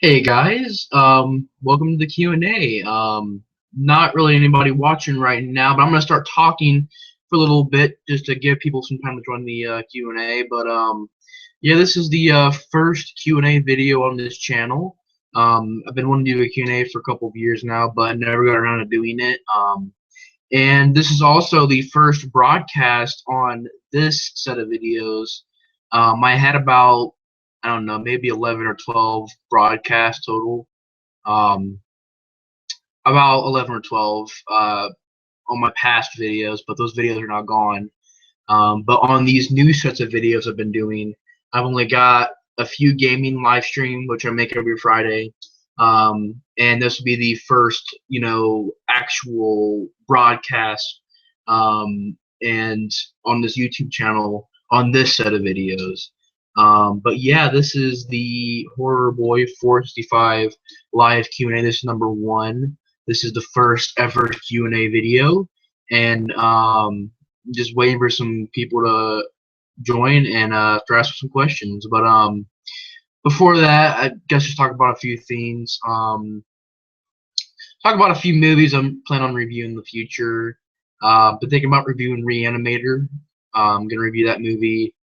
Hey guys, welcome to the Q&A. Not really anybody watching right now, but I'm gonna start talking for a little bit just to give people some time to join the Q&A. But yeah, this is the first Q&A video on this channel. I've been wanting to do a Q&A for a couple of years now, but never got around to doing it. And this is also the first broadcast on this set of videos. I had about, I don't know, maybe 11 or 12 broadcasts total. Um, about 11 or 12 on my past videos, but those videos are now gone. But on these new sets of videos I've been doing, I've only got a few gaming live stream, which I make every Friday. And this will be the first, actual broadcast and on this YouTube channel on this set of videos. But yeah, this is the Horrorboy465 live Q&A. This is number 1. This is the first ever Q&A video, and just waiting for some people to join and to ask some questions. But before that, I guess just talk about a few things. Talk about a few movies I'm planning on reviewing in the future. Been thinking about reviewing Reanimator. I'm gonna review that movie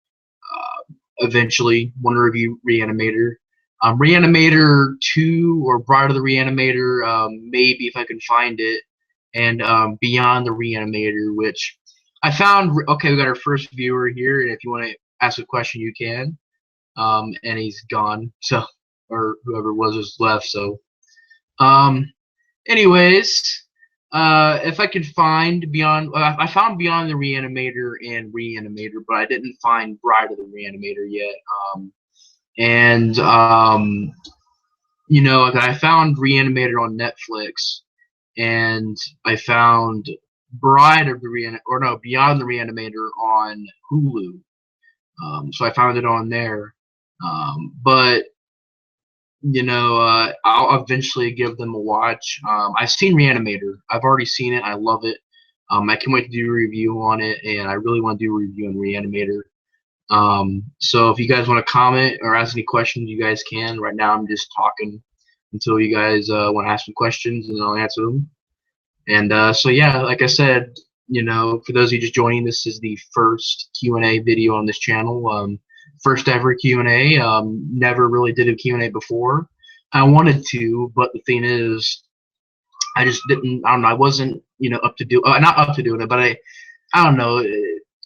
eventually. Want to review Reanimator. Reanimator 2 or Bride of the Reanimator, maybe if I can find it, and Beyond the Reanimator, which I found. Okay, we got our first viewer here, and if you want to ask a question, you can. And he's gone, so, or whoever was just left. So, anyways, if I could find Beyond, I found Beyond the Reanimator and Reanimator, but I didn't find Bride of the Reanimator yet. And I found Reanimator on Netflix, and I found Bride of the Beyond the Reanimator on Hulu. So I found it on there. But I'll eventually give them a watch. I've seen Reanimator. I've already seen it. I love it. I can't wait to do a review on it, and I really want to do a review on Reanimator. So if you guys want to comment or ask any questions, you guys can. Right now, I'm just talking until you guys want to ask some questions, and I'll answer them. And so yeah, like I said, for those of you just joining, this is the first Q&A video on this channel. First ever Q&A. Never really did a Q&A before. I wanted to, but the thing is, I just didn't. I don't know. I wasn't, up to do. Not up to doing it, but I don't know.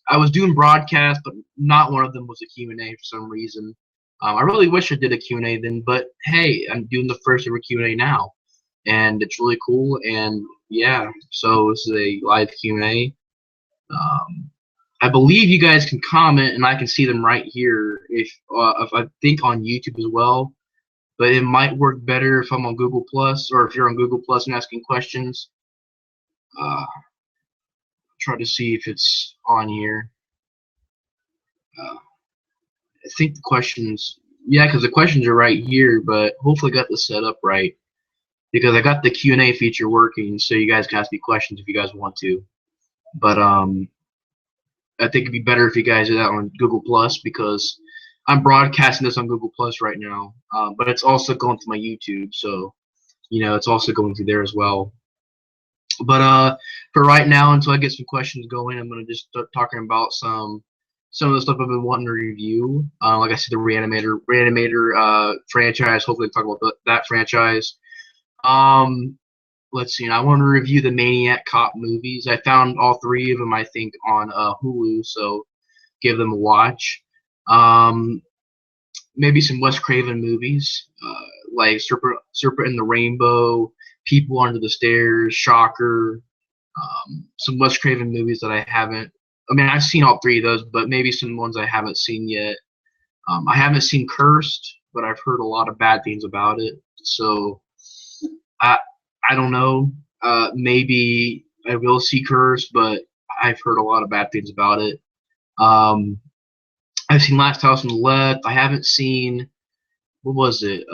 I was doing broadcasts, but not one of them was a Q&A for some reason. I really wish I did a Q&A then, but hey, I'm doing the first ever Q&A now, and it's really cool. And yeah, so this is a live Q&A. I believe you guys can comment, and I can see them right here. If I think on YouTube as well, but it might work better if I'm on Google Plus, or if you're on Google Plus and asking questions. Try to see if it's on here. I think the questions, yeah, because the questions are right here, but hopefully I got this set up right, because I got the Q&A feature working, so you guys can ask me questions if you guys want to. But I think it'd be better if you guys did that on Google Plus, because I'm broadcasting this on Google Plus right now, but it's also going to my YouTube, so it's also going through there as well. But for right now, until I get some questions going, I'm gonna just start talking about some of the stuff I've been wanting to review. Like I said, the Reanimator franchise. Hopefully, talk about that franchise. Let's see. I want to review the Maniac Cop movies. I found all 3 of them, I think, on Hulu, so give them a watch. Maybe some Wes Craven movies, like Serpent and the Rainbow, People Under the Stairs, Shocker. Some Wes Craven movies that I haven't. I mean, I've seen all 3 of those, but maybe some ones I haven't seen yet. I haven't seen Cursed, but I've heard a lot of bad things about it. So I don't know. Maybe I will see Cursed, but I've heard a lot of bad things about it. I've seen Last House on the Left. I haven't seen, what was it?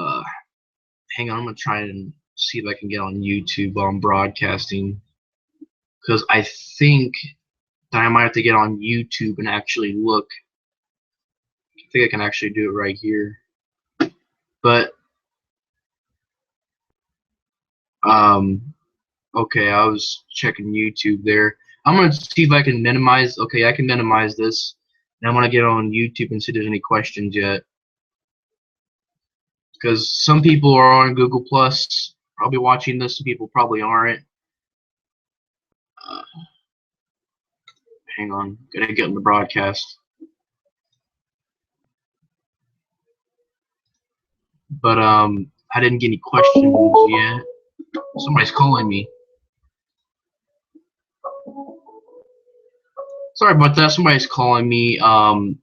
Hang on, I'm gonna try and see if I can get on YouTube while I'm broadcasting, because I think that I might have to get on YouTube and actually look. I think I can actually do it right here. But Okay, I was checking YouTube there. I'm gonna see if I can minimize. Okay, I can minimize this. And I'm gonna get on YouTube and see if there's any questions yet. Because some people are on Google Plus, probably watching this. Some people probably aren't. Uh, Hang on, gotta get in the broadcast. But I didn't get any questions yet. Somebody's calling me. Sorry about that. Somebody's calling me. I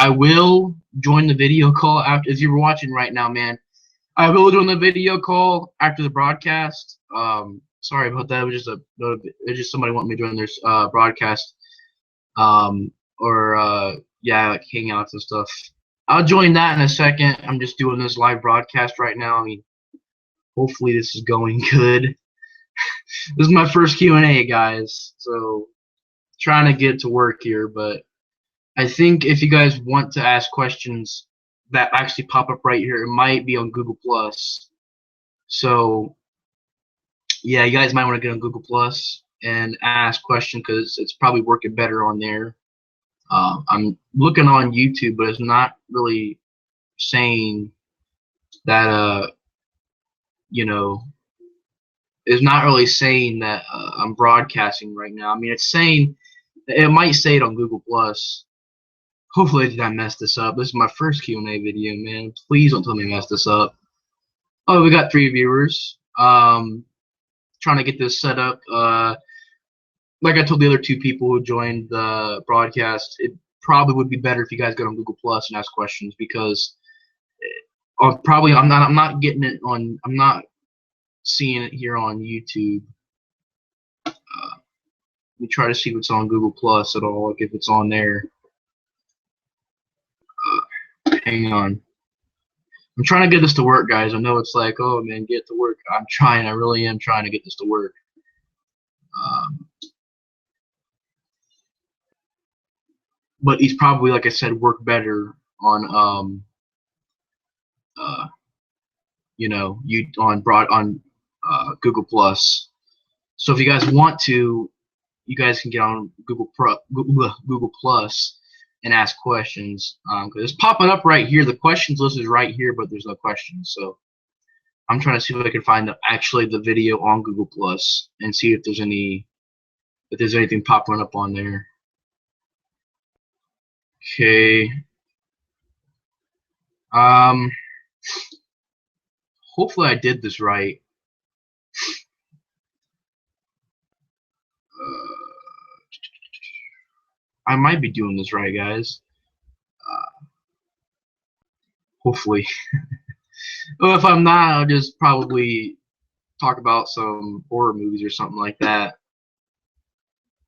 will join the video call after. If you're watching right now, man, I will join the video call after the broadcast. Sorry about that. It was just somebody wanting me to join their broadcast. Or yeah, like hangouts and stuff. I'll join that in a second. I'm just doing this live broadcast right now. I mean, hopefully this is going good. This is my first Q&A, guys. So trying to get to work here, but I think if you guys want to ask questions that actually pop up right here, it might be on Google Plus. So yeah, you guys might want to get on Google Plus and ask questions because it's probably working better on there. I'm looking on YouTube, but it's not really saying that you know, it's not really saying that I'm broadcasting right now. I mean, it's saying it might say it on Google Plus. Hopefully, I did not mess this up. This is my first Q&A video, man. Please don't tell me I messed this up. Oh, we got 3 viewers. Trying to get this set up. Like I told the other 2 people who joined the broadcast, it probably would be better if you guys got on Google Plus and ask questions because I'm not getting it on. I'm not seeing it here on YouTube. Let me try to see if it's on Google Plus at all. Like if it's on there. Hang on. I'm trying to get this to work, guys. I know it's like, oh man, get it to work. I'm trying. I really am trying to get this to work. But he's probably, like I said, work better on you know, on Google Plus. So if you guys want to, you guys can get on Google Plus and ask questions. Because it's popping up right here. The questions list is right here, but there's no questions. So I'm trying to see if I can find actually the video on Google Plus and see if there's anything popping up on there. Okay. Hopefully I did this right. I might be doing this right, guys. Hopefully. Well, if I'm not, I'll just probably talk about some horror movies or something like that.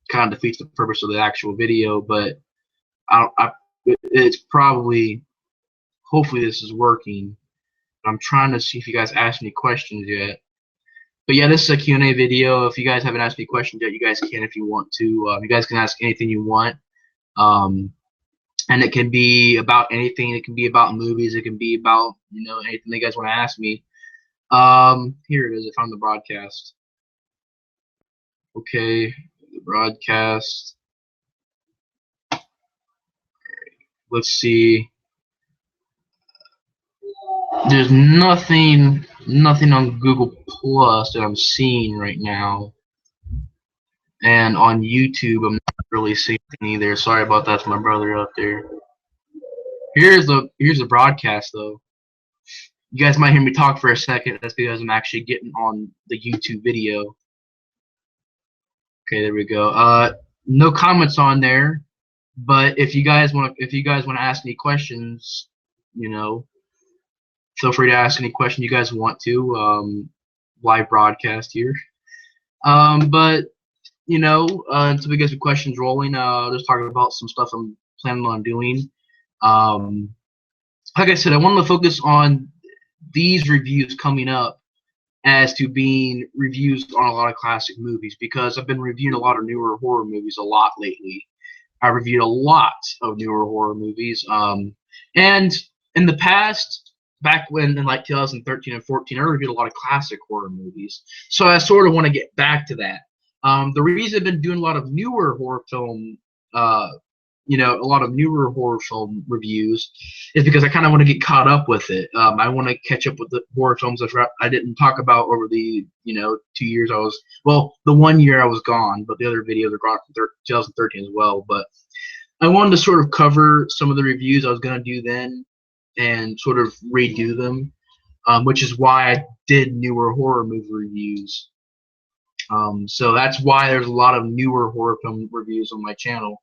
Kind of defeats the purpose of the actual video, but it's probably, hopefully this is working. I'm trying to see if you guys asked any questions yet. But yeah, this is a Q&A video. If you guys haven't asked any questions yet, you guys can if you want to. You guys can ask anything you want. And it can be about anything. It can be about movies. It can be about, you know, anything you guys want to ask me. Here it is. I found the broadcast. Okay, the broadcast. Let's see. There's nothing on Google Plus that I'm seeing right now. And on YouTube, I'm not really seeing either. Sorry about that to my brother out there. Here's the broadcast though. You guys might hear me talk for a second. That's because I'm actually getting on the YouTube video. Okay, there we go. No comments on there, but if you guys want to ask any questions, you know, feel free to ask any question you guys want to. Live broadcast here. But you know, until we get some questions rolling, just talking about some stuff I'm planning on doing. Like I said, I wanted to focus on these reviews coming up as to being reviews on a lot of classic movies because I've been reviewing a lot of newer horror movies a lot lately. I reviewed a lot of newer horror movies. And in the past, back when in like 2013 and 14, I reviewed a lot of classic horror movies. So I sort of want to get back to that. The reason I've been doing a lot of newer horror film, a lot of newer horror film reviews, is because I kind of want to get caught up with it. I want to catch up with the horror films that I didn't talk about over the 2 years I was, well, the 1 year I was gone, but the other videos are gone from 2013 as well. But I wanted to sort of cover some of the reviews I was going to do then and sort of redo them, which is why I did newer horror movie reviews. So that's why there's a lot of newer horror film reviews on my channel.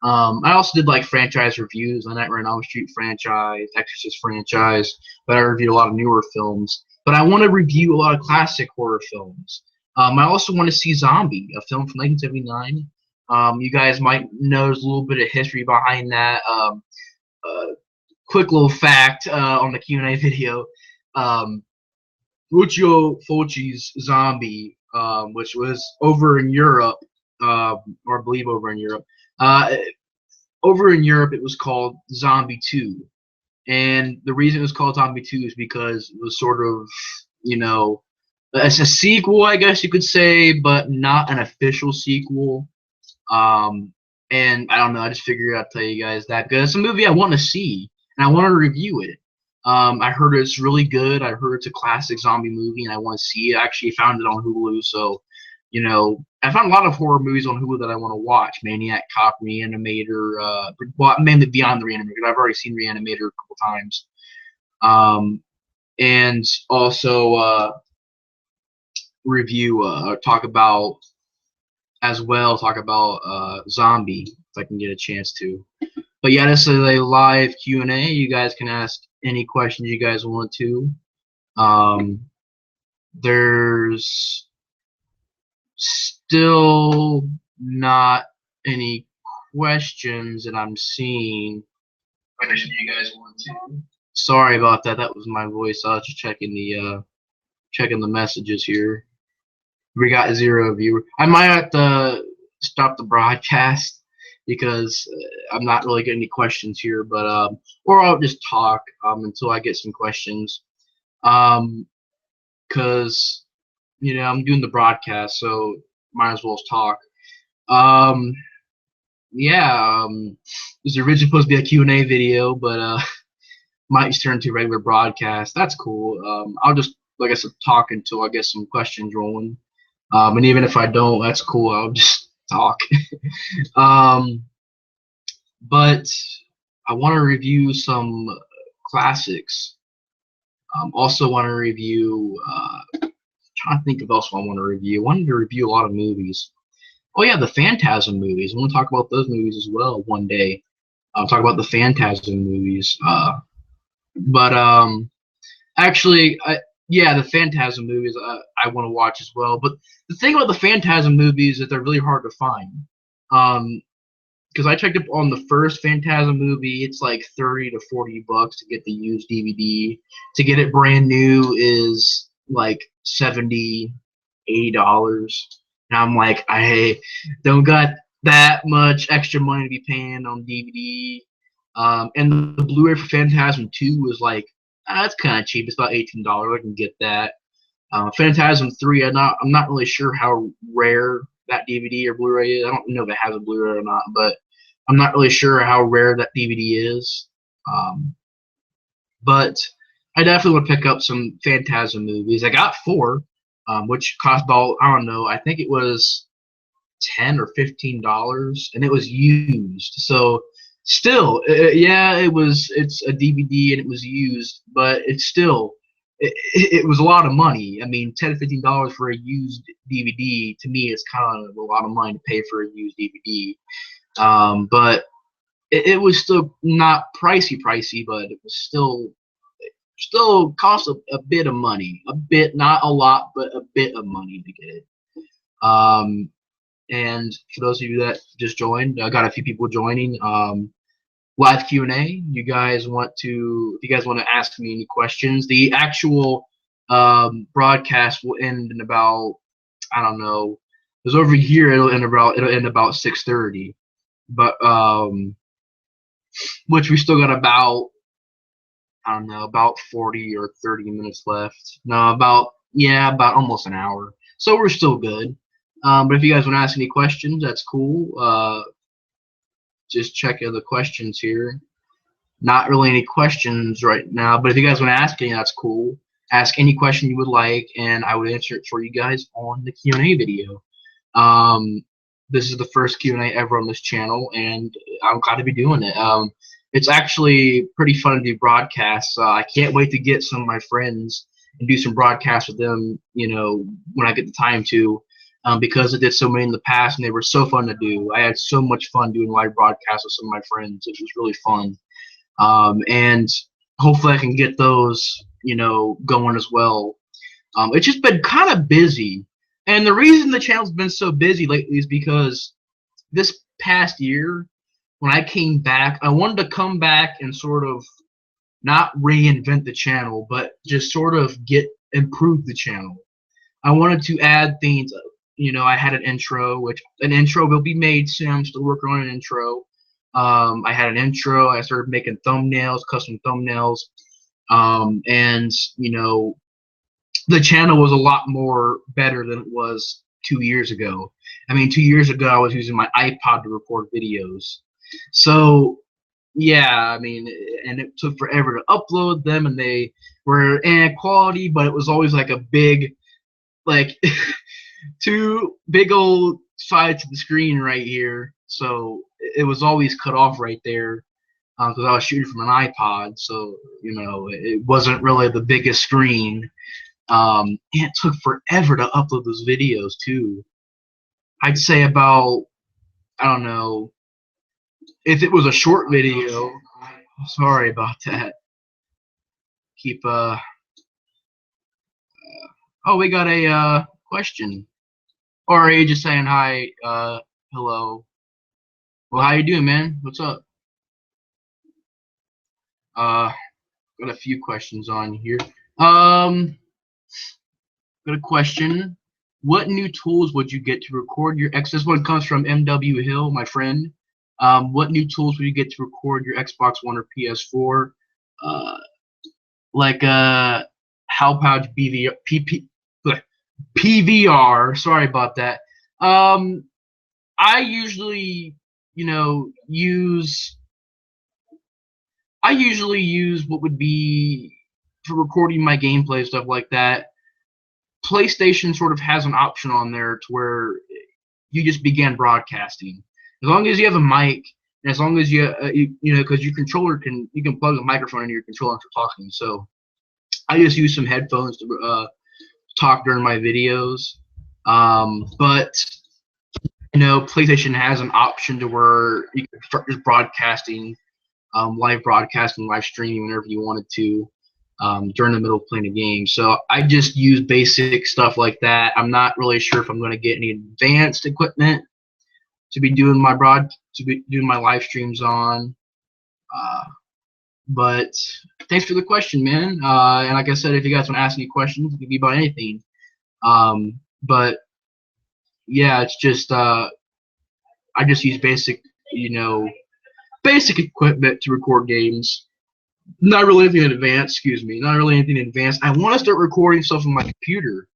I also did like franchise reviews, the Nightmare on Elm Street franchise, Exorcist franchise, but I reviewed a lot of newer films. But I want to review a lot of classic horror films. I also want to see Zombie, a film from 1979. You guys might know there's a little bit of history behind that. Quick little fact on the Q&A video. Lucio Fulci's Zombie, which was over in Europe, or I believe over in Europe. Over in Europe, it was called Zombie 2. And the reason it was called Zombie 2 is because it was sort of, it's a sequel, I guess you could say, but not an official sequel. And I don't know, I just figured I'd tell you guys that because it's a movie I want to see and I want to review it. I heard it's really good. I heard it's a classic zombie movie and I want to see it. I actually found it on Hulu, so I found a lot of horror movies on Hulu that I want to watch. Maniac Cop, Reanimator, well, mainly Beyond the Reanimator because I've already seen Reanimator a couple times. And also talk about Zombie if I can get a chance to. But yeah, this is a live Q&A. You guys can ask any questions you guys want to. There's still not any questions that I'm seeing. Question you guys want to. Sorry about that. That was my voice. I was just checking the messages here. We got 0 viewers. I might have to stop the broadcast because I'm not really getting any questions here, but or I'll just talk until I get some questions. Because I'm doing the broadcast, so might as well talk. Yeah, this was originally supposed to be a Q&A video, but might just turn into a regular broadcast. That's cool. I'll just, like I said, talk until I get some questions rolling. And even if I don't, that's cool. I'll just talk. But I want to review some classics. Also want to review. Trying to think of else I want to review. I wanted to review a lot of movies. Oh yeah, the Phantasm movies. I want to talk about those movies as well one day. I'll talk about the Phantasm movies. Actually, yeah, the Phantasm movies I want to watch as well. But the thing about the Phantasm movies is that they're really hard to find. Because I checked up on the first Phantasm movie, it's like $30 to $40 to get the used DVD. To get it brand new is like $70, $80. And I'm like, I don't got that much extra money to be paying on DVD. And the Blu-ray for Phantasm 2 was like, that's kind of cheap. It's about $18. I can get that. Phantasm 3, I'm not really sure how rare that DVD or Blu-ray is. I don't know if it has a Blu-ray or not, but I'm not really sure how rare that DVD is. But I definitely want to pick up some Phantasm movies. I got 4, which cost about, I don't know, I think it was $10 or $15, and it was used. So still, yeah, it's a DVD and it was used, but it's still, it was a lot of money. I mean, $10 to $15 for a used DVD to me is kind of a lot of money to pay for a used DVD. But it was still not pricey, but it was still cost a bit of money, a bit, not a lot, but a bit of money to get it. And for those of you that just joined, I got a few people joining. Live Q&A. You guys want to? If you guys want to ask me any questions, the actual broadcast will end in about, I don't know. Because over here it'll end about 6:30, but which we still got about I don't know, about 40 or 30 minutes left. No, about almost an hour. So we're still good. But if you guys want to ask any questions, that's cool. Just check out the questions here. Not really any questions right now, but if you guys want to ask any, that's cool. Ask any question you would like, and I would answer it for you guys on the Q&A video. This is the first Q&A ever on this channel, and I'm glad to be doing it. It's actually pretty fun to do broadcasts. I can't wait to get some of my friends and do some broadcasts with them, when I get the time to, because I did so many in the past, and they were so fun to do. I had so much fun doing live broadcasts with some of my friends. It was really fun. And hopefully I can get those, going as well. It's just been kind of busy. And the reason the channel's been so busy lately is because this past year, when I came back, I wanted to come back and sort of not reinvent the channel, but just sort of improve the channel. I wanted to add things. I had an intro, which an intro will be made soon. I'm still working on an intro. I had an intro. I started making thumbnails, custom thumbnails, and the channel was a lot more better than it was 2 years ago. I mean, 2 years ago I was using my iPod to record videos. So yeah, I mean, and it took forever to upload them, and they were inequality, but it was always like a big, like two big old sides to the screen right here. So it was always cut off right there because I was shooting from an iPod. So it wasn't really the biggest screen. And it took forever to upload those videos too. I'd say about, I don't know, if it was a short video. Sorry about that. Keep oh, we got a question. Or are you just saying hi? Hello. Well, how you doing, man? What's up? Got a few questions on here. Got a question. What new tools would you get to record your X? This one comes from MW Hill, my friend. What new tools would you get to record your Xbox One or PS4? Like how pouch BVR, PVR. Sorry about that. I usually, use what would be for recording my gameplay, stuff like that. PlayStation sort of has an option on there to where you just begin broadcasting. As long as you have a mic, and as long as because your controller you can plug a microphone into your controller for talking. So I just use some headphones to talk during my videos. But PlayStation has an option to where you can start just broadcasting, live broadcasting, live streaming whenever you wanted to. During the middle of playing a game. So I just use basic stuff like that. I'm not really sure if I'm going to get any advanced equipment to be doing my live streams on. But thanks for the question, man. And like I said, if you guys want to ask any questions, it could be about anything. But yeah, it's just I just use basic equipment to record games. Not really anything advanced, not really anything advanced. I want to start recording stuff on my computer,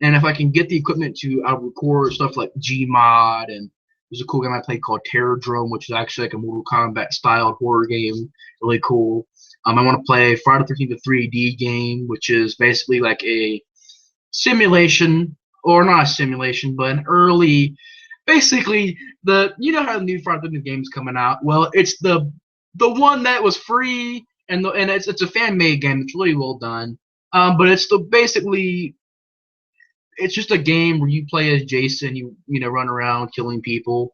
and if I can get the equipment I'll record stuff like Gmod, and there's a cool game I played called Terrordrome, which is actually like a Mortal Kombat styled horror game, really cool. I want to play Friday the 13th 3D game, which is basically like a simulation, or not a simulation, but an early, basically how the new Friday the 13th game's coming out. Well, it's the one that was free. And it's a fan-made game. It's really well done. But it's it's just a game where you play as Jason. You run around killing people.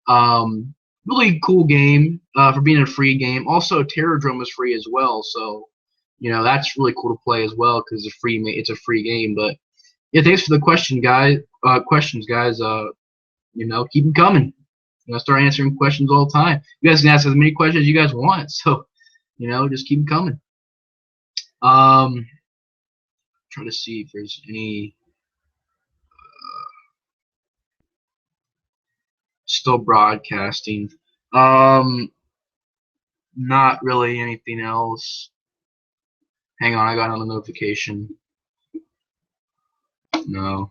Really cool game for being a free game. Also, Terrordrome is free as well. So that's really cool to play as well because it's a free game. But yeah, thanks for the question, guys. Questions, guys. Keep them coming. Start answering questions all the time. You guys can ask as many questions as you guys want. So. Just keep them coming. Try to see if there's any. Still broadcasting. Not really anything else. Hang on, I got another notification. No.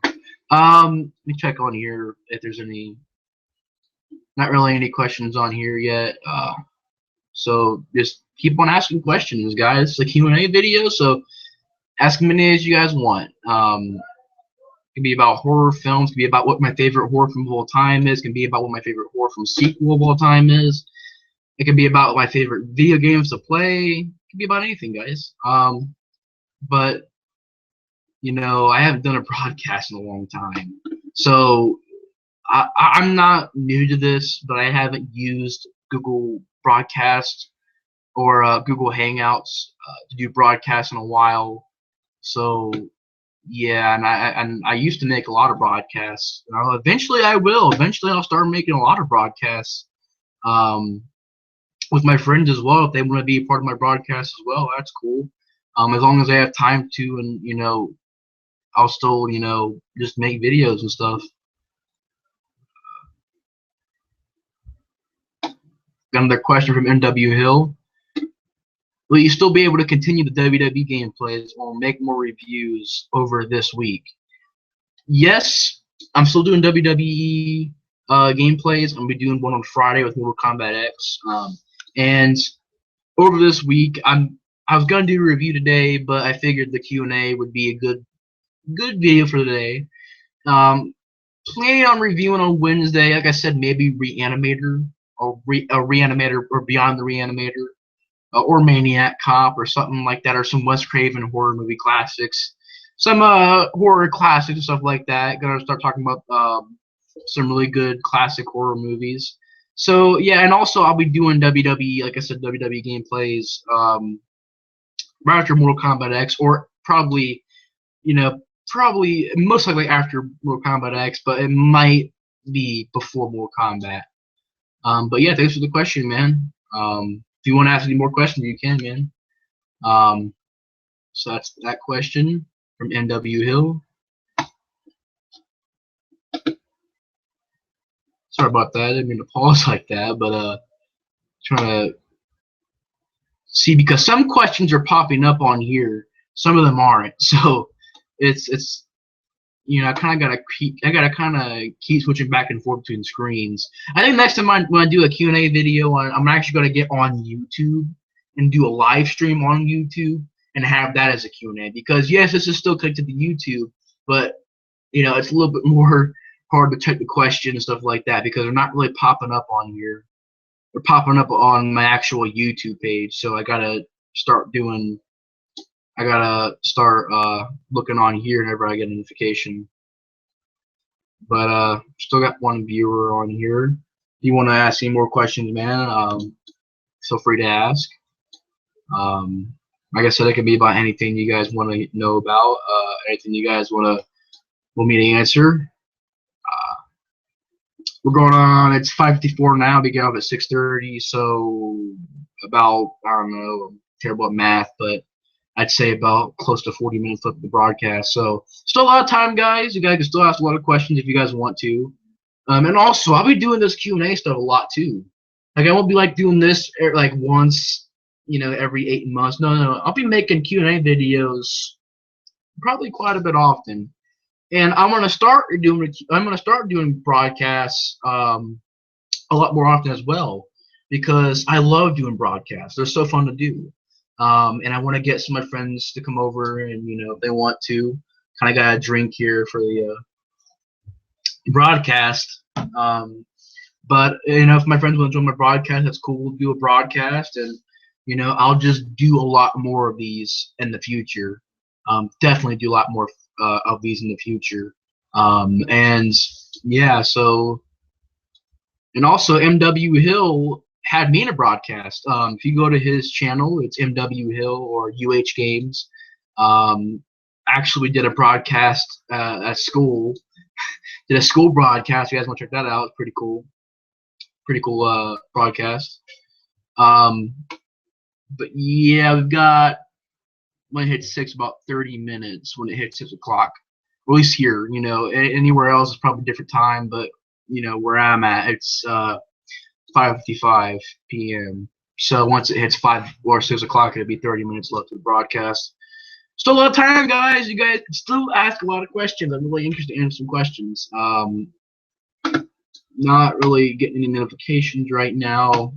Let me check on here if there's any. Not really any questions on here yet. So just keep on asking questions, guys. It's a Q&A video, so ask as many as you guys want. It can be about horror films. It can be about what my favorite horror film of all time is. It can be about what my favorite horror film sequel of all time is. It can be about my favorite video games to play. It can be about anything, guys. But you know, I haven't done a broadcast in a long time, so I'm not new to this, but I haven't used Google Broadcast or Google Hangouts to do broadcasts in a while. So yeah, and I used to make a lot of broadcasts. Eventually I will. Eventually I'll start making a lot of broadcasts with my friends as well. If they want to be a part of my broadcast as well, that's cool. As long as I have time to, and you know, I'll still, you know, just make videos and stuff. Got another question from NW Hill. Will you still be able to continue the WWE gameplays or make more reviews over this week? Yes, I'm still doing WWE gameplays. I'm gonna be doing one on Friday with Mortal Kombat X. And over this week, I was gonna do a review today, but I figured the Q&A would be a good video for today. Planning on reviewing on Wednesday, like I said, maybe Reanimator or Reanimator or Beyond the Reanimator. Or Maniac Cop or something like that, or some Wes Craven horror movie classics, some horror classics and stuff like that. Gonna start talking about some really good classic horror movies. So yeah, and also I'll be doing WWE, like I said, WWE gameplays right after Mortal Kombat X, or probably, you know, probably most likely after Mortal Kombat X, but it might be before Mortal Kombat. But yeah, thanks for the question, man. If you want to ask any more questions, you can, man. So that's that question from NW Hill. Sorry about that. I didn't mean to pause like that, but trying to see, because some questions are popping up on here, some of them aren't. So it's you know, I kind of gotta keep switching back and forth between screens. I think next time when I do a Q&A video, I'm actually gonna get on YouTube and do a live stream on YouTube and have that as a Q&A, because yes, this is still connected to YouTube, but you know, it's a little bit more hard to check the question and stuff like that because they're not really popping up on here. They're popping up on my actual YouTube page, so I gotta start looking on here whenever I get a notification. But still got one viewer on here. If you want to ask any more questions, man, feel free to ask. Like I said, it can be about anything you guys want to know about, anything you guys want me to answer. We're going on. It's 5:54 now. We get off at 6:30, so about, I don't know, I'm terrible at math, but I'd say about close to 40 minutes left of the broadcast. So still a lot of time, guys. You guys can still ask a lot of questions if you guys want to. And also, I'll be doing this Q&A stuff a lot too. Like, I won't be like doing this like once, you know, every 8 months. No. I'll be making Q&A videos probably quite a bit often. And I'm gonna start doing broadcasts a lot more often as well, because I love doing broadcasts. They're so fun to do. And I want to get some of my friends to come over, and you know, if they want to, kind of got a drink here for the broadcast. But you know, if my friends want to join my broadcast, that's cool. We'll do a broadcast, and you know, I'll just do a lot more of these in the future. Definitely do a lot more of these in the future. And yeah, so, and also MW Hill had me in a broadcast. If you go to his channel, it's MW Hill or UH Games. Actually, we did a broadcast at school. Did a school broadcast. You guys want to check that out? It's pretty cool. Pretty cool broadcast. But yeah, we've got, when it hits 6, about 30 minutes when it hits 6 o'clock. At least here, you know, anywhere else is probably a different time, but you know, where I'm at, it's 5:55 p.m. So once it hits 5 or 6 o'clock, it'll be 30 minutes left of the broadcast. still a lot of time, guys. You guys still ask a lot of questions. I'm really interested in some questions. Not really getting any notifications right now.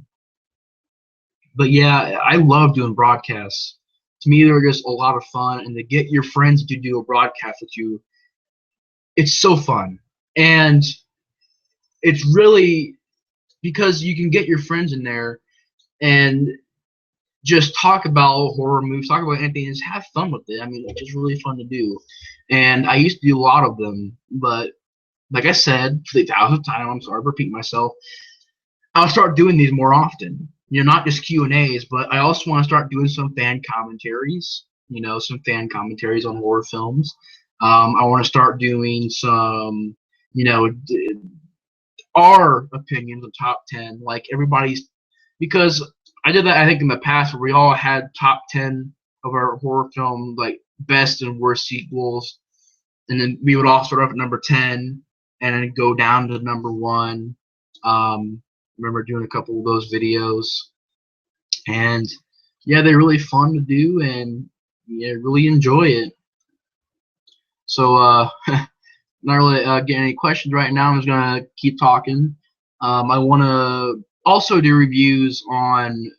But yeah, I love doing broadcasts. To me, they're just a lot of fun, and to get your friends to do a broadcast with you, it's so fun. And it's really because you can get your friends in there and just talk about horror movies, talk about anything, and just have fun with it. I mean, it's just really fun to do. And I used to do a lot of them, but like I said, for the 1000th time, I'm sorry to repeat myself, I'll start doing these more often. Not just Q&As, but I also want to start doing some fan commentaries. Some fan commentaries on horror films. I want to start doing some, our opinions of top 10, like everybody's, because I did that I think in the past where we all had top 10 of our horror film, like best and worst sequels, and then we would all start off at number 10 and then go down to number 1. Remember doing a couple of those videos, and yeah, they're really fun to do, and yeah, really enjoy it. So not really getting any questions right now. I'm just gonna keep talking. I want to also do reviews on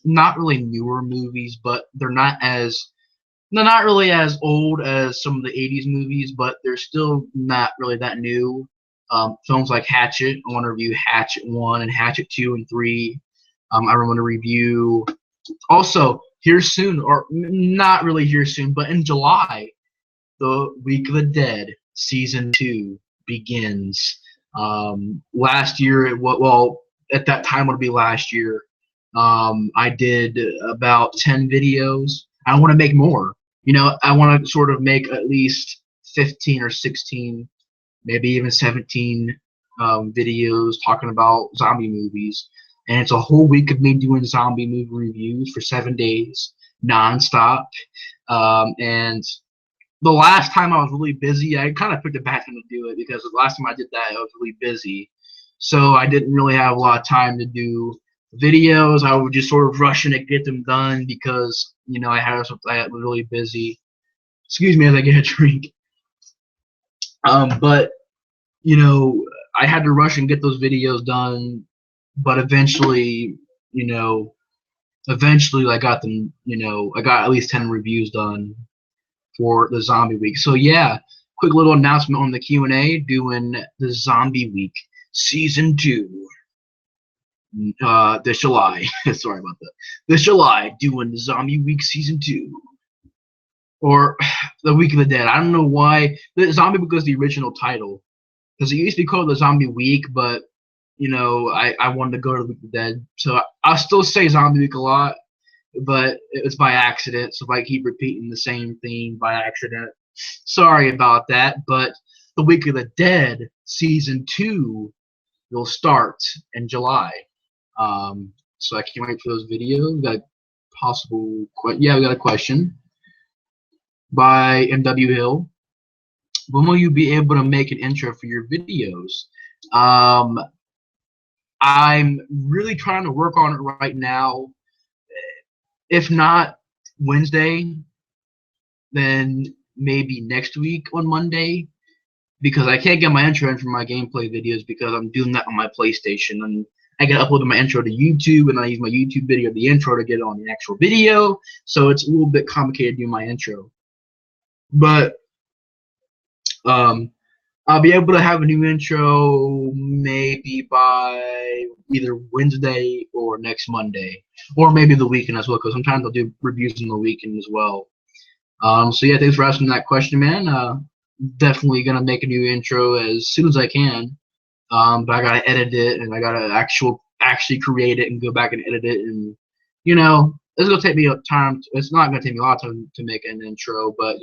not really newer movies, but they're not really as old as some of the 80s movies, but they're still not really that new. Films like Hatchet. I want to review Hatchet 1 and Hatchet 2 and 3. I want to review also here soon, or not really here soon, but in July, the Week of the Dead Season 2 begins. Last year, well, at that time would be last year. I did about 10 videos. I want to make more. I want to sort of make at least 15 or 16, maybe even 17 videos talking about zombie movies. And it's a whole week of me doing zombie movie reviews for 7 days, nonstop. And the last time I was really busy, I kind of picked a bad time to do it because the last time I did that, I was really busy. So I didn't really have a lot of time to do videos. I would just sort of rush in to get them done because, I was really busy. Excuse me as I get a drink. But, I had to rush and get those videos done. But eventually I got them, I got at least 10 reviews done for the Zombie Week. So yeah, quick little announcement on the Q&A, doing the Zombie Week Season 2. This July. Sorry about that. This July, doing the Zombie Week Season 2. Or the Week of the Dead. I don't know why. The Zombie Week was the original title. Because it used to be called the Zombie Week, but I wanted to go to the Week of the Dead. So I'll still say Zombie Week a lot, but it's by accident. So if I keep repeating the same thing by accident, sorry about that. But the Week of the Dead Season 2 will start in July. So I can't wait for those videos. We got a possible we got a question by MW Hill. When will you be able to make an intro for your videos? I'm really trying to work on it right now. If not Wednesday, then maybe next week on Monday, because I can't get my intro in for my gameplay videos because I'm doing that on my PlayStation, and I gotta upload my intro to YouTube, and I use my YouTube video, the intro, to get it on the actual video. So it's a little bit complicated doing my intro. But I'll be able to have a new intro maybe by either Wednesday or next Monday, or maybe the weekend as well, because sometimes I'll do reviews on the weekend as well. So yeah, thanks for asking that question, man. Definitely gonna make a new intro as soon as I can. But I gotta edit it, and I gotta actually create it and go back and edit it, and it's gonna take me time. It's not gonna take me a lot of time to make an intro, but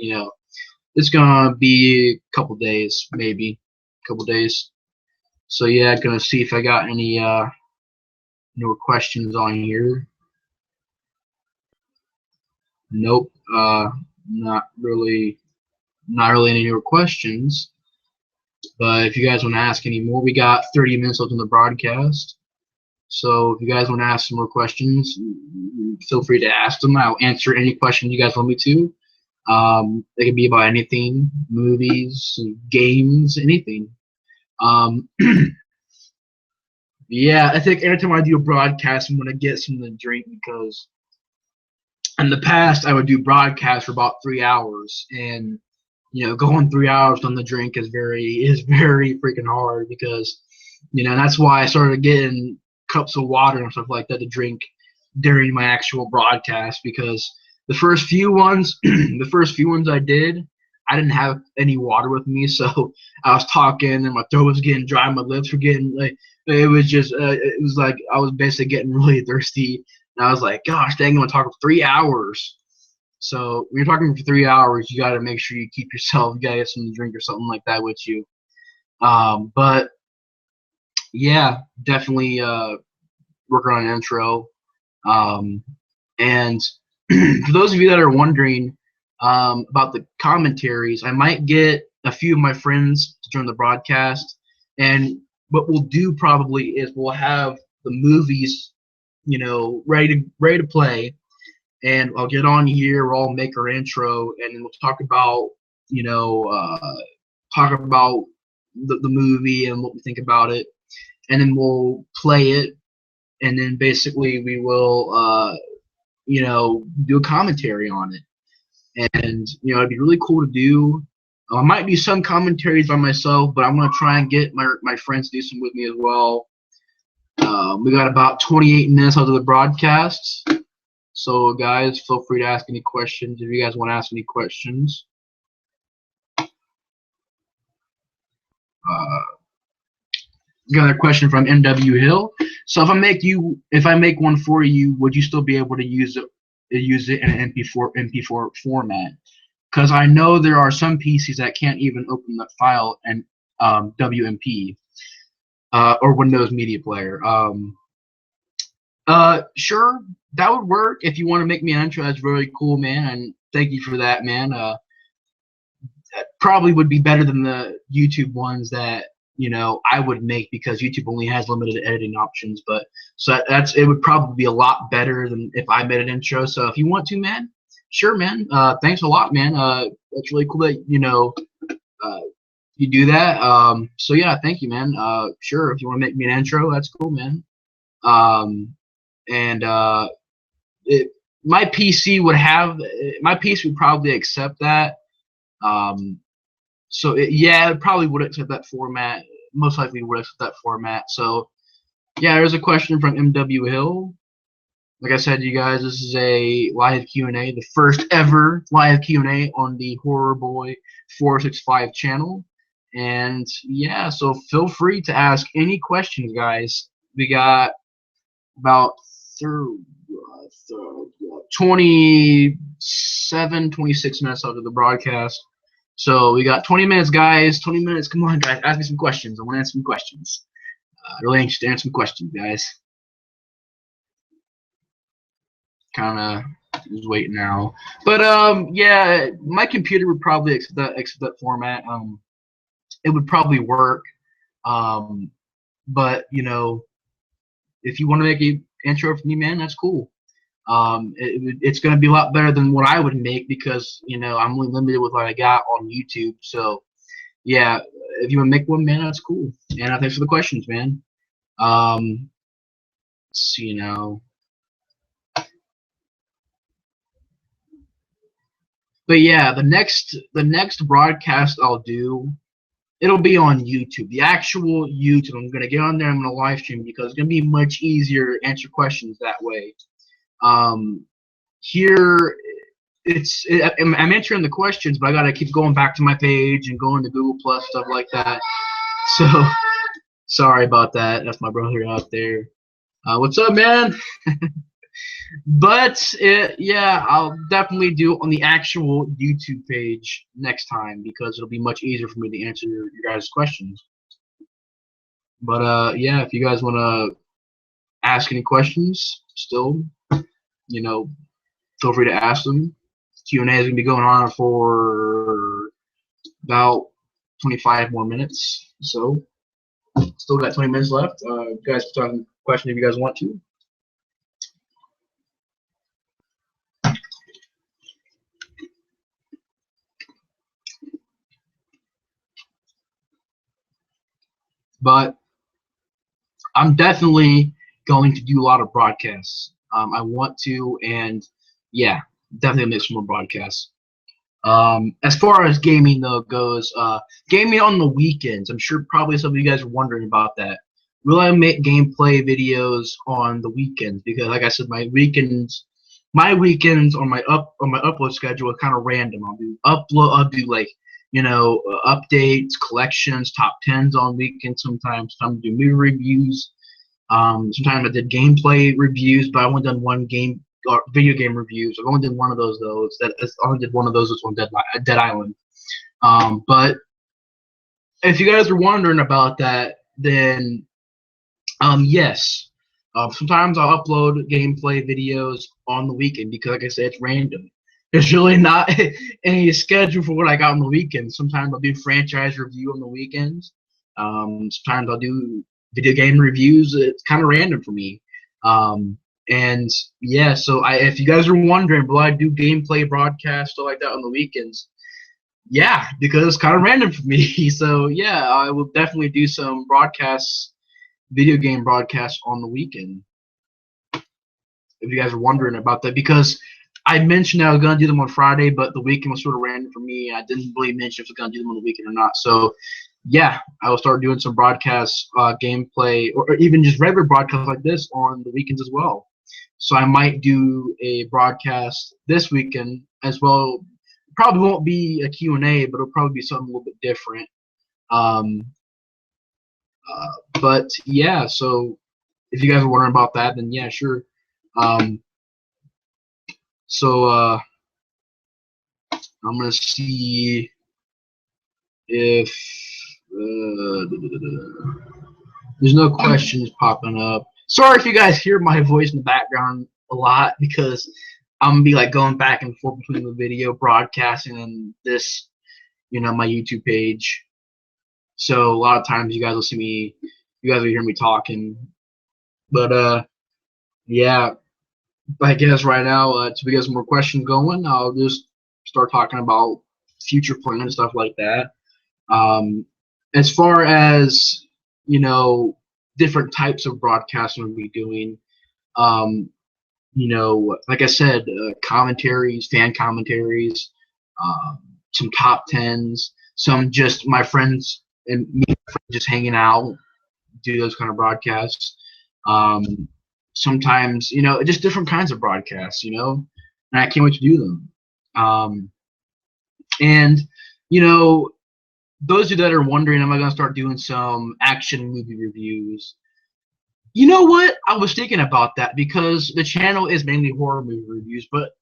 it's gonna be a couple days, maybe a couple days. So yeah, gonna see if I got any newer questions on here. Nope, not really any newer questions. But if you guys want to ask any more, we got 30 minutes left on the broadcast. So if you guys want to ask some more questions, feel free to ask them. I'll answer any question you guys want me to. It can be about anything, movies, games, anything. Um, yeah, I think every time I do a broadcast, I'm gonna get something to drink because in the past I would do broadcasts for about 3 hours, and going 3 hours on the drink is very freaking hard because that's why I started getting cups of water and stuff like that to drink during my actual broadcast because the first few ones the first few ones I didn't have any water with me, so I was talking and my throat was getting dry, my lips were getting like it was like I was basically getting really thirsty, and I was like, gosh dang, I'm gonna talk for 3 hours. So when you're talking for 3 hours, you got to make sure you keep yourself, you got to get something to drink or something like that with you. But yeah, definitely working on an intro. And for those of you that are wondering about the commentaries, I might get a few of my friends to join the broadcast. And what we'll do probably is we'll have the movies, ready to play, and I'll get on here. We'll all make our intro, and then we'll talk about, you know, uh, the movie and what we think about it, and then we'll play it, and then basically we will, do a commentary on it, and it'd be really cool to do. I might do some commentaries by myself, but I'm gonna try and get my friends to do some with me as well. We got about 28 minutes out of the broadcast. So, guys, feel free to ask any questions if you guys want to ask any questions. Got a question from MW Hill. So, if I make one for you, would you still be able to use it in an MP4 format? Because I know there are some PCs that can't even open the file in WMP or Windows Media Player. Sure, that would work. If you want to make me an intro, that's really cool, man, and thank you for that, man. That probably would be better than the YouTube ones that I would make because YouTube only has limited editing options. But so it would probably be a lot better than if I made an intro. So if you want to, man, sure, man. Thanks a lot, man. That's really cool that you do that. So yeah, thank you, man. Sure, if you want to make me an intro, that's cool, man. And my PC would probably accept that. So it probably would accept that format. Most likely would accept that format. So yeah, there's a question from MW Hill. Like I said to you guys, this is a live Q&A, the first ever live Q&A on the Horrorboy465 channel. And yeah, so feel free to ask any questions, guys. We got about 27, 26 minutes out of the broadcast. So we got 20 minutes, guys. 20 minutes. Come on, guys. Ask me some questions. I want to answer some questions. Really anxious to answer some questions, guys. Kind of just waiting now. But yeah, my computer would probably accept that format. It would probably work. But if you want to make an intro for me, man, that's cool. It's going to be a lot better than what I would make because I'm only limited with what I got on YouTube. So yeah, if you want to make one, man, that's cool. And thanks for the questions, man. Let's see now. But yeah, the next broadcast I'll do, it'll be on YouTube, the actual YouTube. I'm gonna get on there. I'm gonna live stream because it's gonna be much easier to answer questions that way. Here, I'm answering the questions, but I gotta keep going back to my page and going to Google Plus, stuff like that. So sorry about that. That's my brother out there. What's up, man? But yeah, I'll definitely do it on the actual YouTube page next time because it'll be much easier for me to answer your guys' questions. But yeah, if you guys want to ask any questions, still, feel free to ask them. Q&A is gonna be going on for about 25 more minutes. So still got 20 minutes left. You guys can talk questions if you guys want to. But I'm definitely going to do a lot of broadcasts. I want to, and yeah, definitely make some more broadcasts. As far as gaming though goes, gaming on the weekends. I'm sure probably some of you guys are wondering about that. Will I make gameplay videos on the weekends? Because like I said, my weekends on my upload schedule are kind of random. I'll do like updates, collections, top tens on weekends. Sometimes do movie reviews. Sometimes I did gameplay reviews, but I only done one game video game reviews. I've only did one of those though. I only did one of those. Was on Dead Island. But if you guys are wondering about that, then yes. Sometimes I'll upload gameplay videos on the weekend because, like I said, it's random. There's really not any schedule for what I got on the weekends. Sometimes I'll do franchise review on the weekends. Sometimes I'll do video game reviews. It's kind of random for me. And yeah, so if you guys are wondering, will I do gameplay broadcasts stuff like that on the weekends? Yeah, because it's kind of random for me. So yeah, I will definitely do some broadcasts, video game broadcasts on the weekend. If you guys are wondering about that, because I mentioned I was gonna do them on Friday, but the weekend was sort of random for me. I didn't really mention if I was gonna do them on the weekend or not. So yeah, I will start doing some broadcasts, gameplay, or even just regular broadcasts like this on the weekends as well. So I might do a broadcast this weekend as well. Probably won't be a Q&A, but it'll probably be something a little bit different. But yeah, so if you guys are wondering about that, then yeah, sure. So I'm gonna see if there's no questions popping up. Sorry if you guys hear my voice in the background a lot, because I'm gonna be like going back and forth between the video broadcasting and this, my YouTube page. So a lot of times you guys will hear me talking. But yeah, I guess right now, to get some more questions going, I'll just start talking about future plans and stuff like that. As far as different types of broadcasting we'll be doing, like I said, commentaries, fan commentaries, some top tens, some just my friends and me just hanging out, do those kind of broadcasts. Sometimes, just different kinds of broadcasts, and I can't wait to do them. And, those of you that are wondering, am I going to start doing some action movie reviews? You know what? I was thinking about that because the channel is mainly horror movie reviews, but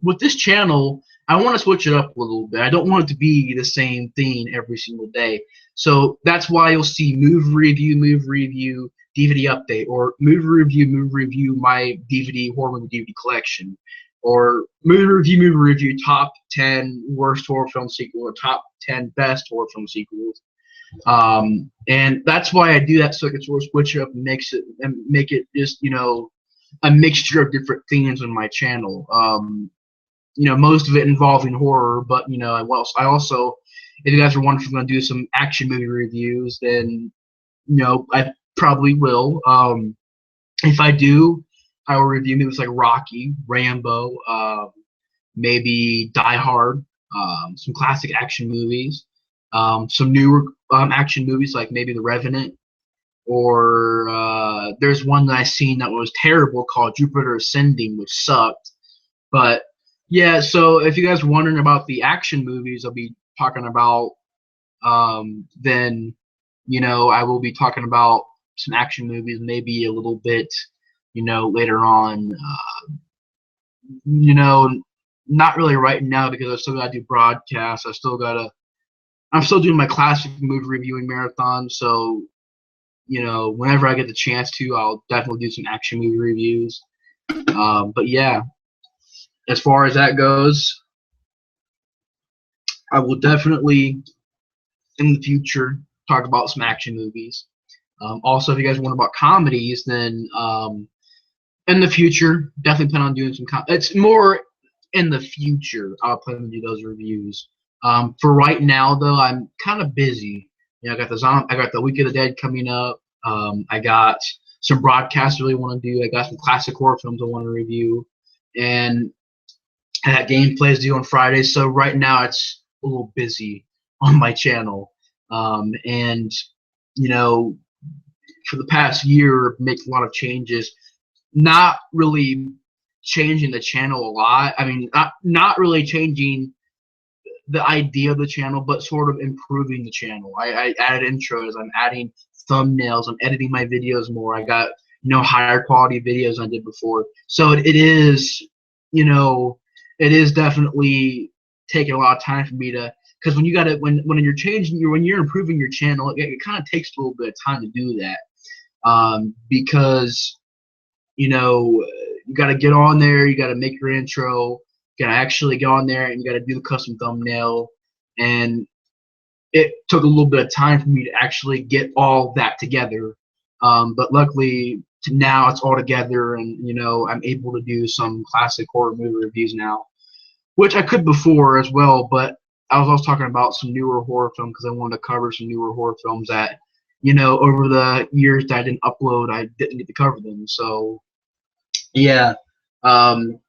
with this channel, I want to switch it up a little bit. I don't want it to be the same thing every single day. So that's why you'll see movie review, DVD update, or movie review, my DVD, horror movie DVD collection, or movie review, top 10 worst horror film sequels, or top 10 best horror film sequels. And that's why I do that, so I can sort of switch it up and make it just, a mixture of different themes on my channel. Most of it involving horror, but I also, if you guys are wondering if I'm going to do some action movie reviews, then I probably will. If I do, I will review movies like Rocky, Rambo, maybe Die Hard, some classic action movies, some newer action movies like maybe The Revenant, or there's one that I seen that was terrible called Jupiter Ascending, which sucked. But yeah, so if you guys are wondering about the action movies I'll be talking about, then I will be talking about some action movies maybe a little bit later on. Not really right now because I still gotta do broadcasts. I'm still doing my classic movie reviewing marathon, so whenever I get the chance to, I'll definitely do some action movie reviews. But yeah, as far as that goes, I will definitely in the future talk about some action movies. Also, if you guys want about comedies, then in the future, definitely plan on doing some. It's more in the future. I'll plan to do those reviews. For right now, though, I'm kind of busy You know, I got the Week of the Dead coming up. I got some broadcasts I really want to do. I got some classic horror films I want to review, and I got gameplays due on Friday. So right now it's a little busy on my channel, and you know, for the past year, making a lot of changes. Not really changing the channel a lot. I mean, not really changing the idea of the channel, but sort of improving the channel. I added intros. I'm adding thumbnails. I'm editing my videos more. I got, you know, higher quality videos than I did before. So it is, you know, it is definitely taking a lot of time for me to, because when you got to when you're changing when you're improving your channel, it kind of takes a little bit of time to do that, because you know, you got to get on there, you got to make your intro, you got to actually get on there, and you got to do the custom thumbnail. And it took a little bit of time for me to actually get all that together. But luckily, now it's all together, and you know, I'm able to do some classic horror movie reviews now, which I could before as well. But I was also talking about some newer horror films because I wanted to cover some newer horror films that, you know, over the years that I didn't upload, I didn't get to cover them. So yeah, um,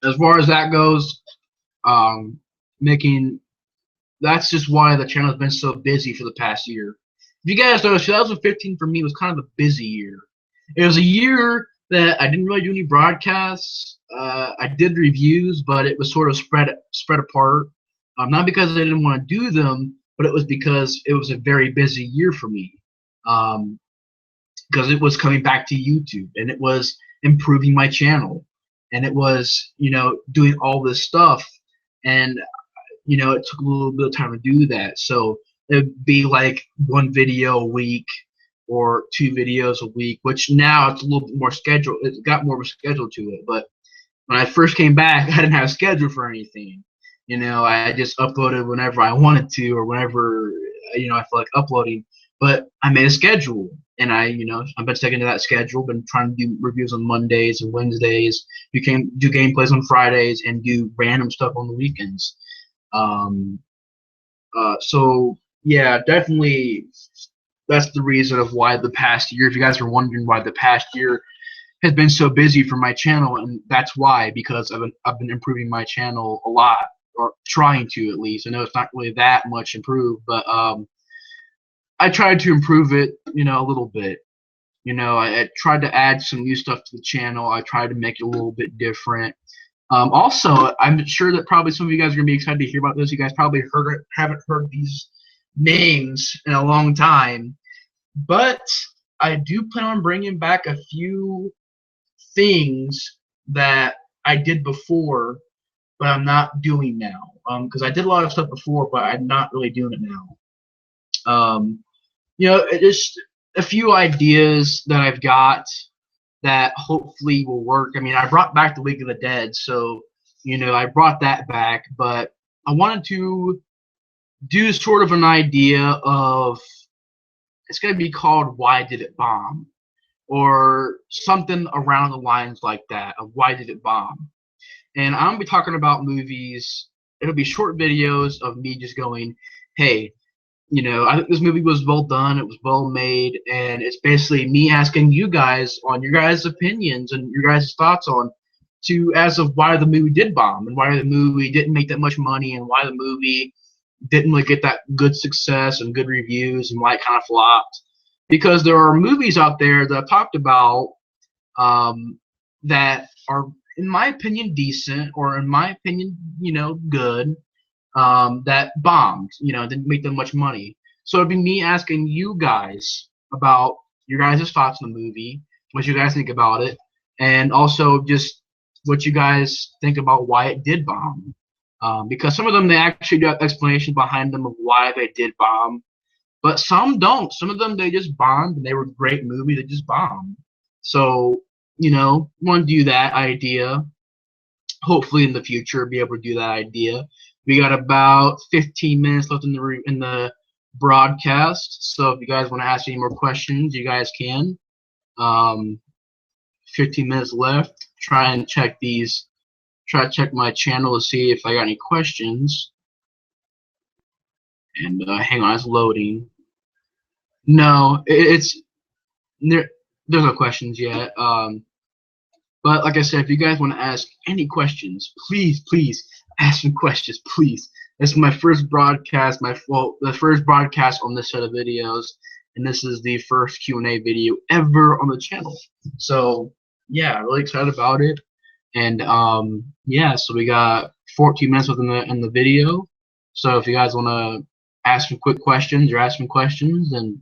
as far as that goes, um, making that's just why the channel has been so busy for the past year. If you guys know, 2015 for me was kind of a busy year. It was a year that I didn't really do any broadcasts. I did reviews, but it was sort of spread apart. Not because I didn't want to do them, but it was because it was a very busy year for me. Because it was coming back to YouTube, and it was improving my channel, and it was, you know, doing all this stuff, and you know, it took a little bit of time to do that. So it'd be like one video a week or 2 videos a week, which now it's a little bit more scheduled. It's got more of a schedule to it. But when I first came back, I didn't have a schedule for anything. You know, I just uploaded whenever I wanted to, or whenever, you know, I feel like uploading. But I made a schedule, and you know, I've been sticking to that schedule. Been trying to do reviews on Mondays and Wednesdays. Do gameplays on Fridays, and do random stuff on the weekends. So yeah, definitely that's the reason of why the past year, if you guys are wondering why the past year has been so busy for my channel, and that's why, because I've been improving my channel a lot, or trying to, at least. I know it's not really that much improved, but I tried to improve it, you know, a little bit. You know, I tried to add some new stuff to the channel. I tried to make it a little bit different. Also, I'm sure that probably some of you guys are going to be excited to hear about this. You guys probably haven't heard these names in a long time. But I do plan on bringing back a few things that I did before, but I'm not doing now. Because I did a lot of stuff before, but I'm not really doing it now. You know, just a few ideas that I've got that hopefully will work. I mean, I brought back the Week of the Dead, so, you know, I brought that back, but I wanted to do sort of an idea of, it's going to be called Why Did It Bomb? Or something around the lines like that, of Why Did It Bomb? And I'm going to be talking about movies. It'll be short videos of me just going, hey, you know, I think this movie was well done, it was well made, and it's basically me asking you guys on your guys' opinions and your guys' thoughts on as of why the movie did bomb, and why the movie didn't make that much money, and why the movie didn't really get that good success and good reviews, and why it kind of flopped. Because there are movies out there that I've talked about, that are, in my opinion, decent, or in my opinion, you know, good, that bombed, you know, didn't make them much money. So it'd be me asking you guys about your guys' thoughts on the movie, what you guys think about it, and also just what you guys think about why it did bomb. Because some of them, they actually got explanation behind them of why they did bomb, but some don't. Some of them, they just bombed, and they were great movies, they just bombed. So, you know, want to do that idea. Hopefully in the future, be able to do that idea. We got about 15 minutes left in the broadcast, so if you guys want to ask any more questions, you guys can. 15 minutes left. Try to check my channel to see if I got any questions. And hang on, it's loading. No, it's there. There's no questions yet. But like I said, if you guys want to ask any questions, please ask some questions, please. This is my first broadcast, the first broadcast on this set of videos, and this is the first Q&A video ever on the channel. So yeah, really excited about it. And yeah, so we got 14 minutes in the video. So if you guys want to ask some quick questions or ask some questions, then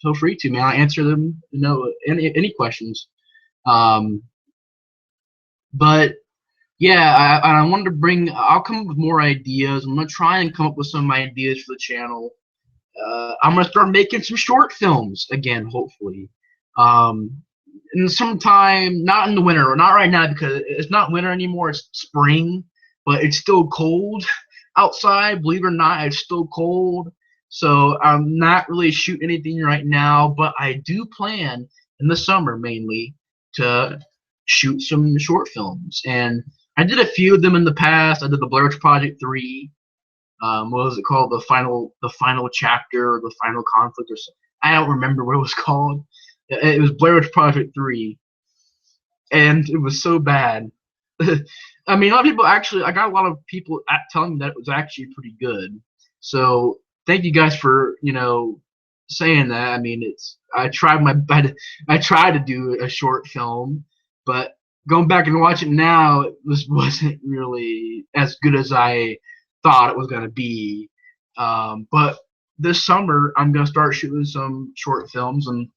feel free to, man. I answer them. Any questions. But yeah, I wanted to bring. I'll come up with more ideas. I'm gonna try and come up with some ideas for the channel. I'm gonna start making some short films again, hopefully. In sometime, not in the winter, or not right now because it's not winter anymore. It's spring, but it's still cold outside. Believe it or not, it's still cold. So I'm not really shooting anything right now, but I do plan in the summer mainly to shoot some short films. And I did a few of them in the past. I did the Blair Witch Project 3. What was it called? The final chapter, or the final conflict, or something. I don't remember what it was called. It was Blair Witch Project 3, and it was so bad. I mean, a lot of people actually. I got a lot of people telling me that it was actually pretty good. So thank you guys for saying that. I mean, I tried to do a short film, but going back and watching it now, it wasn't really as good as I thought it was gonna be. But this summer, I'm gonna start shooting some short films, and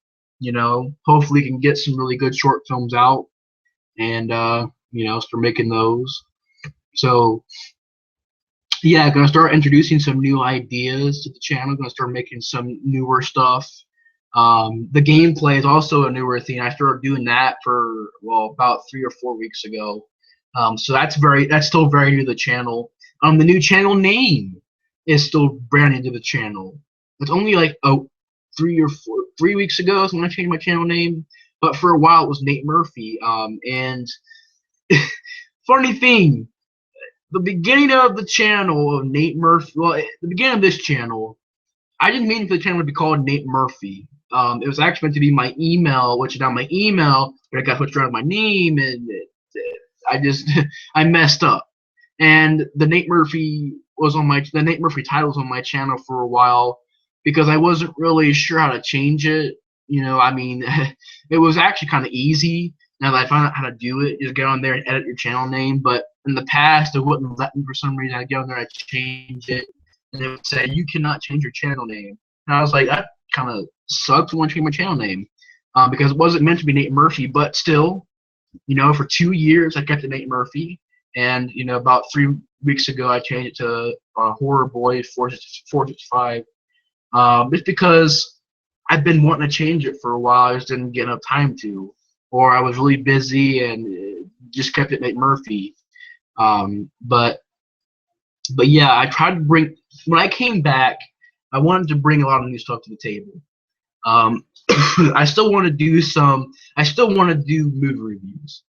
hopefully can get some really good short films out, and start making those. So yeah, gonna start introducing some new ideas to the channel. Gonna start making some newer stuff. The gameplay is also a newer thing. I started doing that for about 3 or 4 weeks ago. So that's still very new to the channel. The new channel name is still brand new to the channel. It's only like 3 weeks ago when I changed my channel name. But for a while it was Nate Murphy. And funny thing, the beginning of the channel of Nate Murphy, the beginning of this channel, I didn't mean for the channel to be called Nate Murphy. It was actually meant to be my email, which is now my email, but I got switched around my name, and I messed up. And the Nate Murphy title was on my channel for a while because I wasn't really sure how to change it. I mean, it was actually kind of easy now that I found out how to do it. Just get on there and edit your channel name. But in the past, it wouldn't let me for some reason. I'd get on there, I'd change it, and it would say you cannot change your channel name. And I was like, that kind of sucks. I want to change my channel name because it wasn't meant to be Nate Murphy, but still, for 2 years I kept it Nate Murphy, and about 3 weeks ago I changed it to Horrorboy465. Just because I've been wanting to change it for a while, I just didn't get enough time to, or I was really busy and just kept it Nate Murphy. But yeah, I tried to bring, when I came back, I wanted to bring a lot of new stuff to the table. I still want to do movie reviews.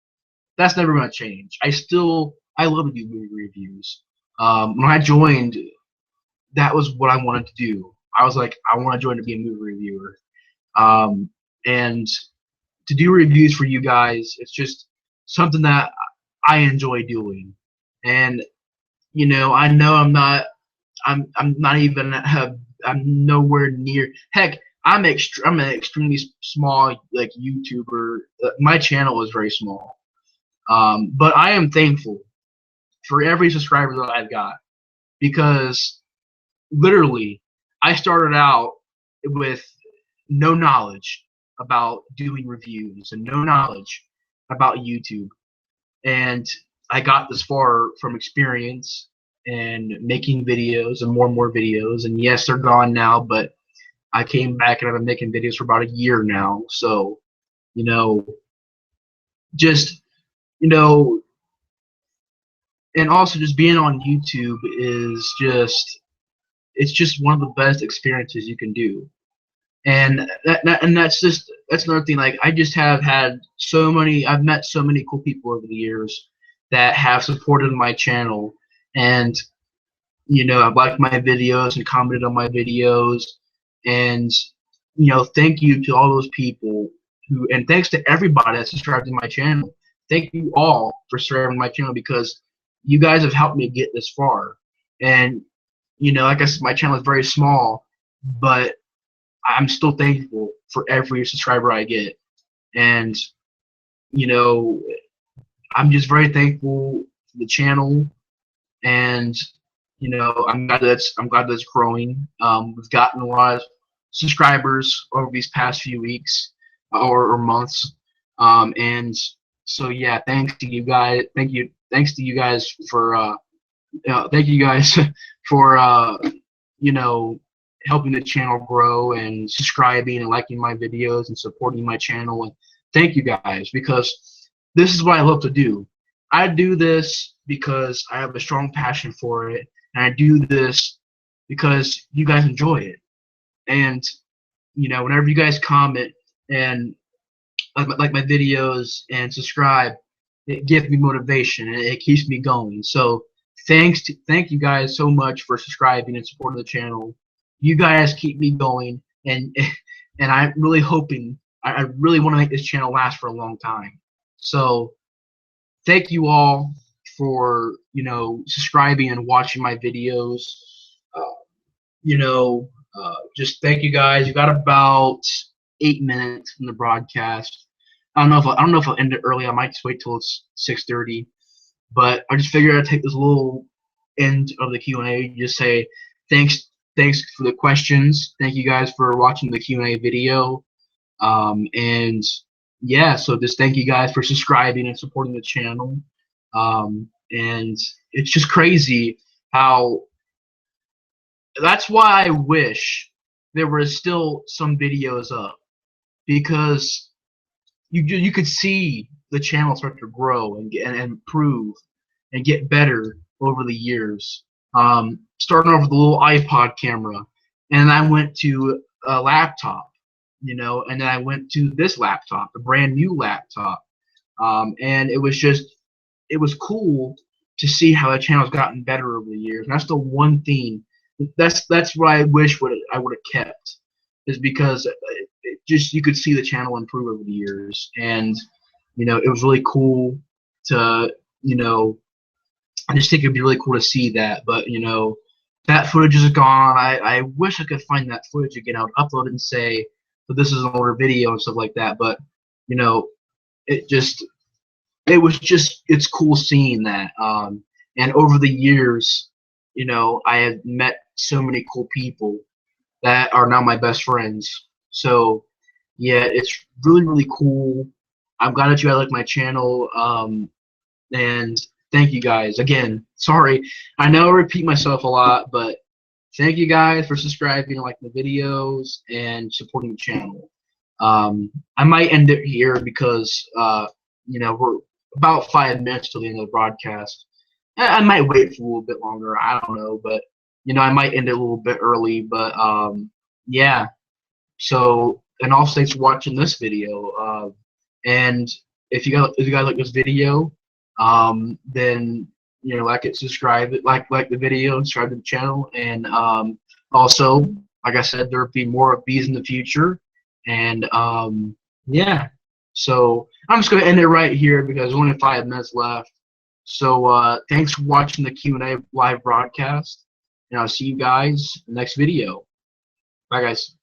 That's never going to change. I love to do movie reviews. When I joined, that was what I wanted to do. I was like, I want to join to be a movie reviewer. And to do reviews for you guys, it's just something that I enjoy doing. And I know I'm not even I'm nowhere near. Heck, I'm an extremely small YouTuber. My channel is very small. But I am thankful for every subscriber that I've got, because literally I started out with no knowledge about doing reviews and no knowledge about YouTube, and I got this far from experience and making videos and more videos. And yes, they're gone now, but I came back and I've been making videos for about a year now. So just and also just being on YouTube is it's just one of the best experiences you can do. And that's another thing. Like, I've met so many cool people over the years that have supported my channel, and have liked my videos and commented on my videos, and thank you to all those people and thanks to everybody that subscribed to my channel. Thank you all for subscribing to my channel, because you guys have helped me get this far. And like I said, my channel is very small, but I'm still thankful for every subscriber I get. And you know, I'm just very thankful for the channel, and I'm glad that's growing. We've gotten a lot of subscribers over these past few weeks or months, and so yeah, thanks to you guys. Thanks to you guys for thank you guys for helping the channel grow and subscribing and liking my videos and supporting my channel. And thank you guys, because this is what I love to do. I do this because I have a strong passion for it, and I do this because you guys enjoy it. And whenever you guys comment and like my videos and subscribe, it gives me motivation and it keeps me going. So thank you guys so much for subscribing and supporting the channel. You guys keep me going, and I'm really hoping, I really want to make this channel last for a long time. So thank you all for subscribing and watching my videos. Just thank you guys. You got about 8 minutes from the broadcast. I don't know if I'll end it early. I might just wait till it's 6:30. But I just figured I'd take this little end of the Q&A. Just say thanks for the questions. Thank you guys for watching the Q&A video. And yeah, so just thank you guys for subscribing and supporting the channel. And it's just crazy how that's why I wish there were still some videos up, because you could see the channel start to grow and improve and get better over the years. Starting off with the little iPod camera, and I went to a laptop, and then I went to this laptop, a brand new laptop, and it was cool to see how the channel's gotten better over the years. And that's the one thing. That's what I wish I would have kept, is because you could see the channel improve over the years, and it was really cool to I just think it'd be really cool to see that. But that footage is gone. I wish I could find that footage again. I would upload it and say, "So this is an older video" and stuff like that. But it's cool seeing that. And over the years, I have met so many cool people that are now my best friends. So yeah, it's really cool. I'm glad that you guys like my channel. And thank you guys again. Sorry, I know I repeat myself a lot, but thank you guys for subscribing and liking the videos and supporting the channel. I might end it here because we're about 5 minutes till the end of the broadcast. I might wait for a little bit longer. I don't know, but I might end it a little bit early. But yeah. So, and also thanks for watching this video. And if you guys like this video, then like it, subscribe, like the video, and subscribe to the channel. And also, like I said, there'll be more of these in the future. And yeah. So I'm just gonna end it right here because there's only 5 minutes left. So thanks for watching the Q&A live broadcast, and I'll see you guys in the next video. Bye, guys.